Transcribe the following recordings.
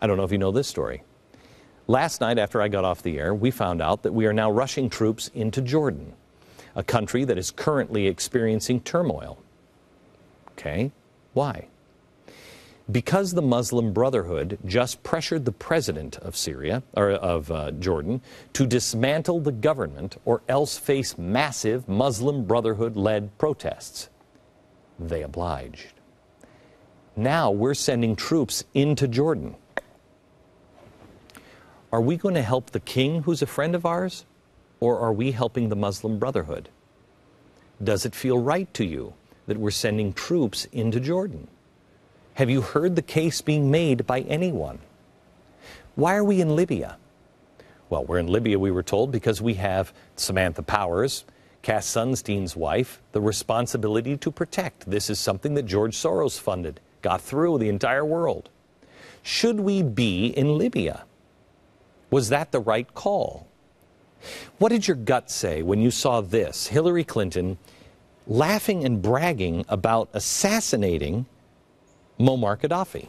I don't know if you know this story. Last night after I got off the air, we found out that we are now rushing troops into Jordan, a country that is currently experiencing turmoil. Okay, why? Because the Muslim Brotherhood just pressured the president of Syria, or of Jordan, to dismantle the government or else face massive Muslim Brotherhood-led protests. They obliged. Now we're sending troops into Jordan. Are we going to help the king who's a friend of ours, or are we helping the Muslim Brotherhood? Does it feel right to you that we're sending troops into Jordan? Have you heard the case being made by anyone? Why are we in Libya? Well, we're in Libya, we were told, because we have Samantha Powers, Cass Sunstein's wife, the responsibility to protect. This is something that George Soros funded, got through the entire world. Should we be in Libya? Was that the right call? What did your gut say when you saw this? Hillary Clinton laughing and bragging about assassinating Muammar Gaddafi.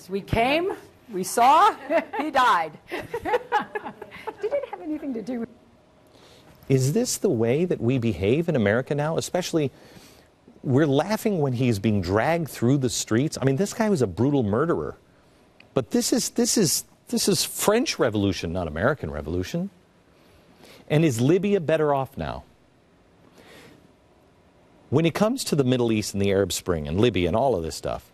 We came, we saw, he died. Did it have anything to do with... Is this the way that we behave in America now? Especially, we're laughing when he's being dragged through the streets. I mean, this guy was a brutal murderer. But this is French Revolution, not American Revolution. And is Libya better off now? When it comes to the Middle East and the Arab Spring and Libya and all of this stuff,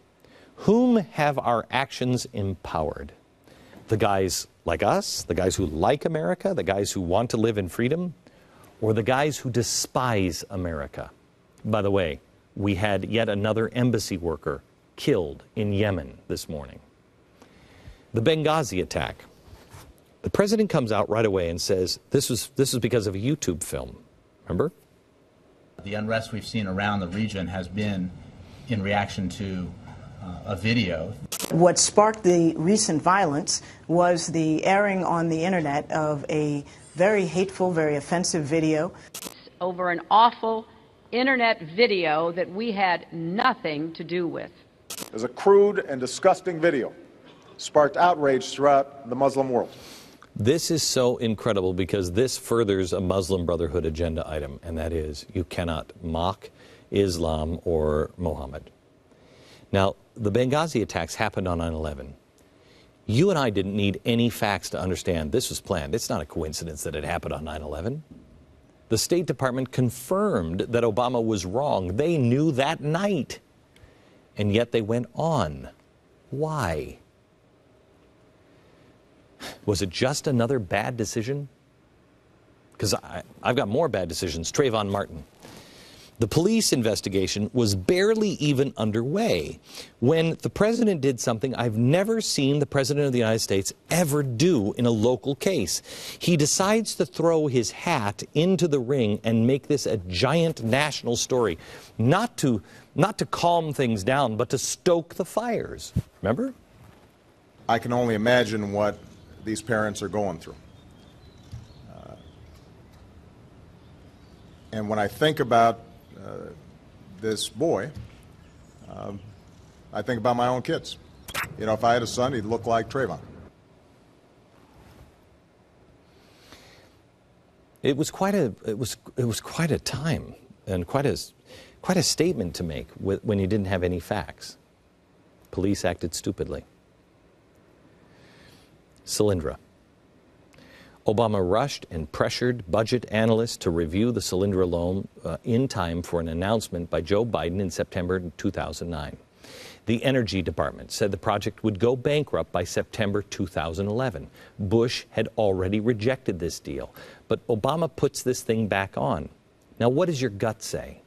whom have our actions empowered? The guys like us, the guys who like America, the guys who want to live in freedom, or the guys who despise America? By the way, we had yet another embassy worker killed in Yemen this morning. The Benghazi attack. The president comes out right away and says this was because of a YouTube film. Remember? The unrest we've seen around the region has been in reaction to a video. What sparked the recent violence was the airing on the internet of a very hateful, very offensive video. Over an awful internet video that we had nothing to do with. It was a crude and disgusting video. Sparked outrage throughout the Muslim world. This is so incredible because this furthers a Muslim Brotherhood agenda item, and that is you cannot mock Islam or Muhammad. Now, the Benghazi attacks happened on 9/11. You and I didn't need any facts to understand this was planned. It's not a coincidence that it happened on 9/11. The State Department confirmed that Obama was wrong. They knew that night, and yet they went on. Why? Was it just another bad decision? Because I've got more bad decisions. Trayvon Martin. The police investigation was barely even underway when the president did something I've never seen the president of the United States ever do in a local case. He decides to throw his hat into the ring and make this a giant national story. Not to calm things down, but to stoke the fires. Remember? I can only imagine what these parents are going through. And when I think about this boy, I think about my own kids. You know, if I had a son, he'd look like Trayvon. It was quite a time and quite a statement to make when you didn't have any facts. Police acted stupidly. Solyndra. Obama rushed and pressured budget analysts to review the Solyndra loan in time for an announcement by Joe Biden in September 2009. The Energy Department said the project would go bankrupt by September 2011. Bush had already rejected this deal, but Obama puts this thing back on. Now, what does your gut say?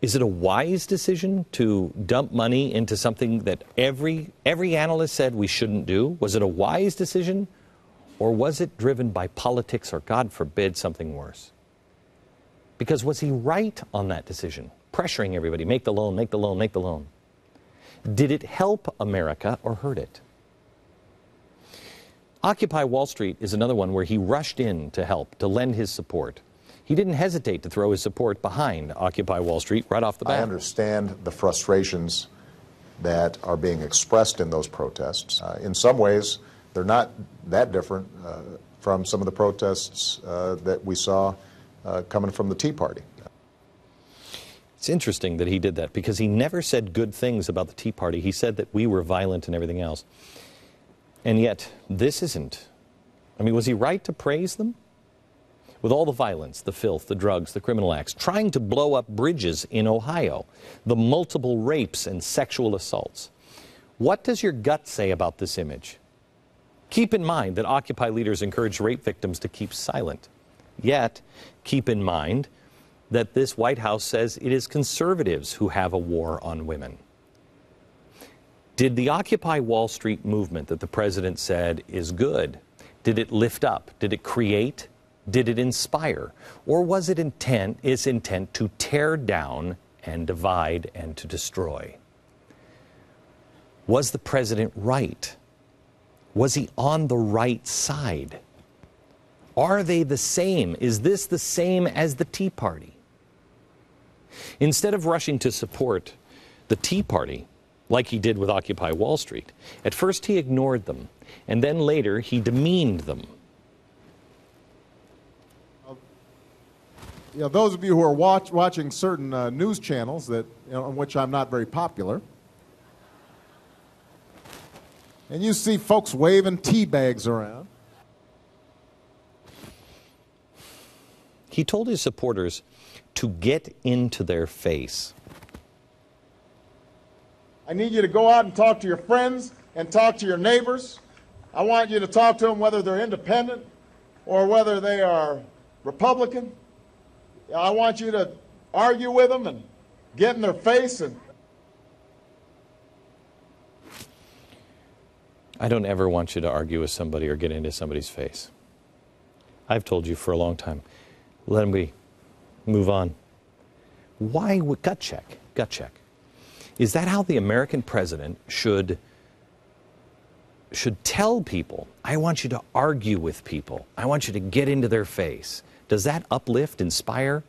Is it a wise decision to dump money into something that every analyst said we shouldn't do? Was it a wise decision, or was it driven by politics or, God forbid, something worse? Because was he right on that decision, pressuring everybody, make the loan, make the loan, make the loan? Did it help America or hurt it? Occupy Wall Street is another one where he rushed in to help, to lend his support. He didn't hesitate to throw his support behind Occupy Wall Street right off the bat. I understand the frustrations that are being expressed in those protests. In some ways, they're not that different from some of the protests that we saw coming from the Tea Party. It's interesting that he did that because he never said good things about the Tea Party. He said that we were violent and everything else. And yet, this isn't. I mean, was he right to praise them? With all the violence, the filth, the drugs, the criminal acts, trying to blow up bridges in Ohio, the multiple rapes and sexual assaults. What does your gut say about this image? Keep in mind that Occupy leaders encourage rape victims to keep silent. Yet, keep in mind that this White House says it is conservatives who have a war on women. Did the Occupy Wall Street movement that the president said is good, did it lift up? Did it create? Did it inspire? Or was it its intent to tear down and divide and to destroy? Was the president right? Was he on the right side? Are they the same? Is this the same as the Tea Party? Instead of rushing to support the Tea Party, like he did with Occupy Wall Street, at first he ignored them, and then later he demeaned them. You know, those of you who are watching certain news channels that, on which I'm not very popular, and you see folks waving tea bags around. He told his supporters to get into their face. I need you to go out and talk to your friends and talk to your neighbors. I want you to talk to them whether they're independent or whether they are Republican. I want you to argue with them and get in their face. And I don't ever want you to argue with somebody or get into somebody's face. I've told you for a long time, let them be. Move on. Why would gut check? Gut check. Is that how the American president should tell people, I want you to argue with people. I want you to get into their face. Does that uplift, inspire?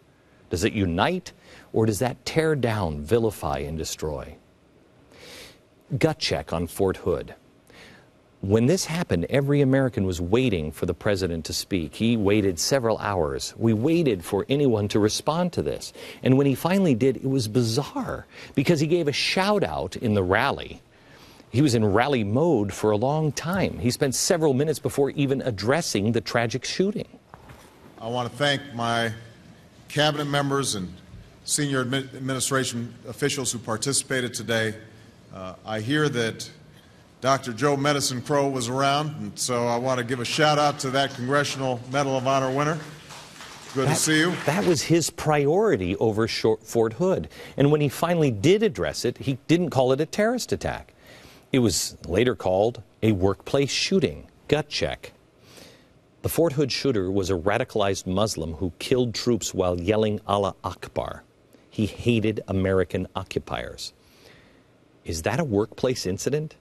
Does it unite? Or does that tear down, vilify, and destroy? Gut check on Fort Hood. When this happened, every American was waiting for the president to speak. He waited several hours. We waited for anyone to respond to this. And when he finally did, it was bizarre because he gave a shout out in the rally. He was in rally mode for a long time. He spent several minutes before even addressing the tragic shooting. I want to thank my cabinet members and senior administration officials who participated today. I hear that Dr. Joe Medicine Crow was around, and so I want to give a shout out to that Congressional Medal of Honor winner. Good to see you. That was his priority over Fort Hood. And when he finally did address it, he didn't call it a terrorist attack. It was later called a workplace shooting. Gut check. The Fort Hood shooter was a radicalized Muslim who killed troops while yelling Allah Akbar. He hated American occupiers. Is that a workplace incident?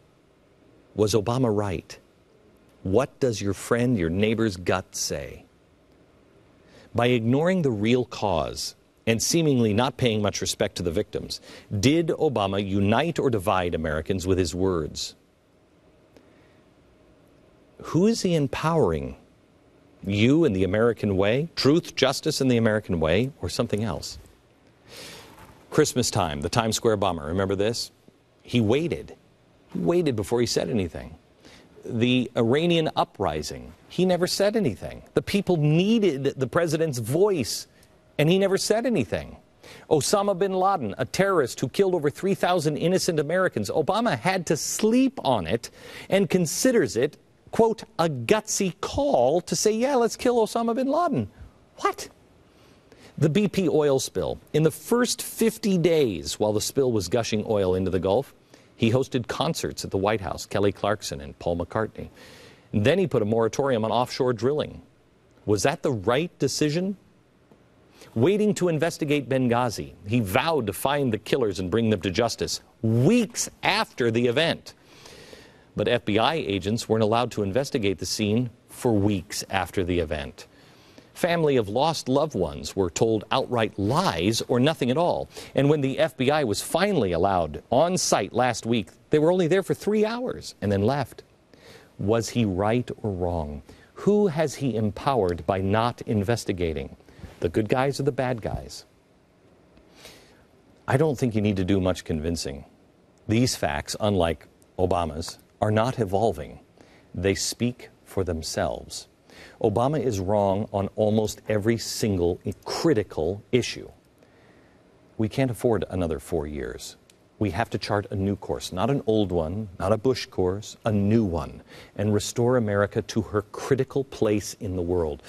Was Obama right? What does your friend, your neighbor's gut say? By ignoring the real cause and seemingly not paying much respect to the victims, did Obama unite or divide Americans with his words? Who is he empowering? You and the American way? Truth, justice, and the American way? Or something else? Christmas time, the Times Square bomber. Remember this? He waited. He waited before he said anything. The Iranian uprising, he never said anything. The people needed the president's voice, and he never said anything. Osama bin Laden, a terrorist who killed over 3,000 innocent Americans, Obama had to sleep on it and considers it, quote, a gutsy call to say, yeah, let's kill Osama bin Laden. What? The BP oil spill. In the first 50 days while the spill was gushing oil into the Gulf, he hosted concerts at the White House, Kelly Clarkson and Paul McCartney. And then he put a moratorium on offshore drilling. Was that the right decision? Waiting to investigate Benghazi, he vowed to find the killers and bring them to justice weeks after the event. But FBI agents weren't allowed to investigate the scene for weeks after the event. Family of lost loved ones were told outright lies or nothing at all. And when the FBI was finally allowed on site last week, they were only there for 3 hours and then left. Was he right or wrong? Who has he empowered by not investigating? The good guys or the bad guys? I don't think you need to do much convincing. These facts, unlike Obama's, are not evolving. They speak for themselves. Obama is wrong on almost every single critical issue. We can't afford another 4 years. We have to chart a new course, not an old one, not a Bush course, a new one, and restore America to her critical place in the world,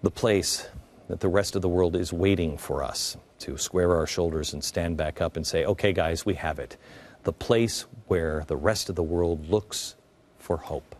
the place that the rest of the world is waiting for us to square our shoulders and stand back up and say, okay, guys, we have it. The place where the rest of the world looks for hope.